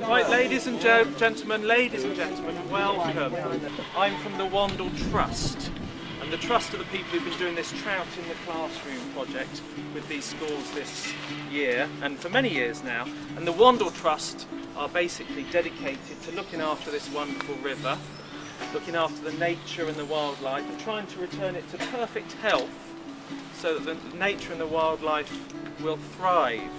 Right, ladies and gentlemen, welcome. I'm from the Wandle Trust, and the Trust are the people who've been doing this Trout in the Classroom project with these schools this year, and for many years now. And the Wandle Trust are basically dedicated to looking after this wonderful river, looking after the nature and the wildlife, and trying to return it to perfect health so that the nature and the wildlife will thrive.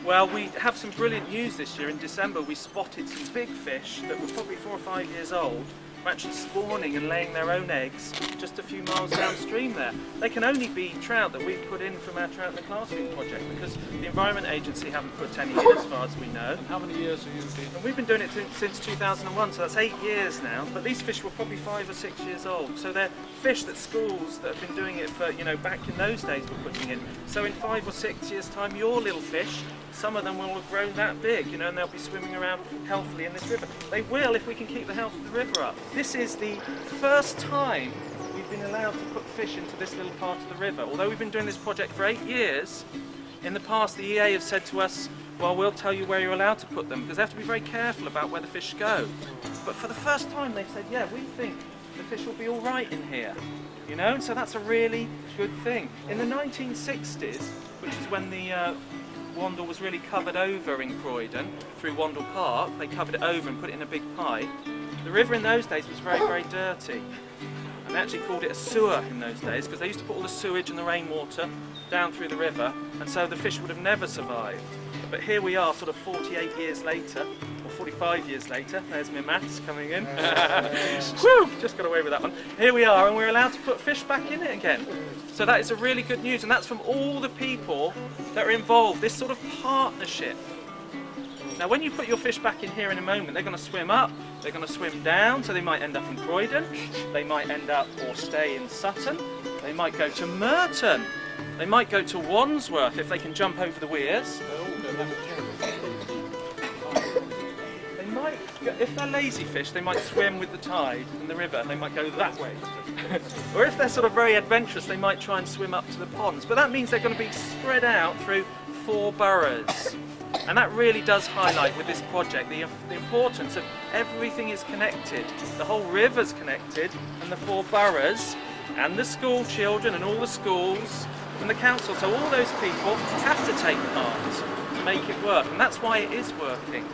Well, we have some brilliant news this year. In December we spotted some big fish that were probably 4 or 5 years old, were actually spawning and laying their own eggs just a few miles downstream there. They can only be trout that we've put in from our Trout in the Classroom project, because the Environment Agency haven't put any in as far as we know. And how many years have you been? And we've been doing it since 2001, so that's 8 years now. But these fish were probably 5 or 6 years old. So they're fish that schools that have been doing it for, back in those days were putting in. So in 5 or 6 years' time, your little fish, some of them will have grown that big, and they'll be swimming around healthily in this river. They will if we can keep the health of the river up. This is the first time we've been allowed to put fish into this little part of the river. Although we've been doing this project for 8 years, in the past the EA have said to us, well, we'll tell you where you're allowed to put them, because they have to be very careful about where the fish go. But for the first time they've said, yeah, we think the fish will be all right in here. So that's a really good thing. In the 1960s, which is when the Wandle was really covered over in Croydon through Wandle Park, they covered it over and put it in a big pipe. The river in those days was very, very dirty. And they actually called it a sewer in those days, because they used to put all the sewage and the rainwater down through the river, and so the fish would have never survived. But here we are, sort of 48 years later, or 45 years later. There's my maths coming in. Whew, just got away with that one. Here we are, and we're allowed to put fish back in it again. So that is a really good news, and that's from all the people that are involved, this sort of partnership. Now when you put your fish back in here in a moment, they're going to swim up, they're going to swim down, so they might end up in Croydon, they might end up or stay in Sutton, they might go to Merton, they might go to Wandsworth if they can jump over the weirs. They might, if they're lazy fish, they might swim with the tide in the river and they might go that way. Or if they're sort of very adventurous, they might try and swim up to the ponds. But that means they're going to be spread out through 4 boroughs. And that really does highlight with this project the importance of everything is connected. The whole river's connected, and the 4 boroughs, and the school children, and all the schools, and the council. So all those people have to take part to make it work, and that's why it is working.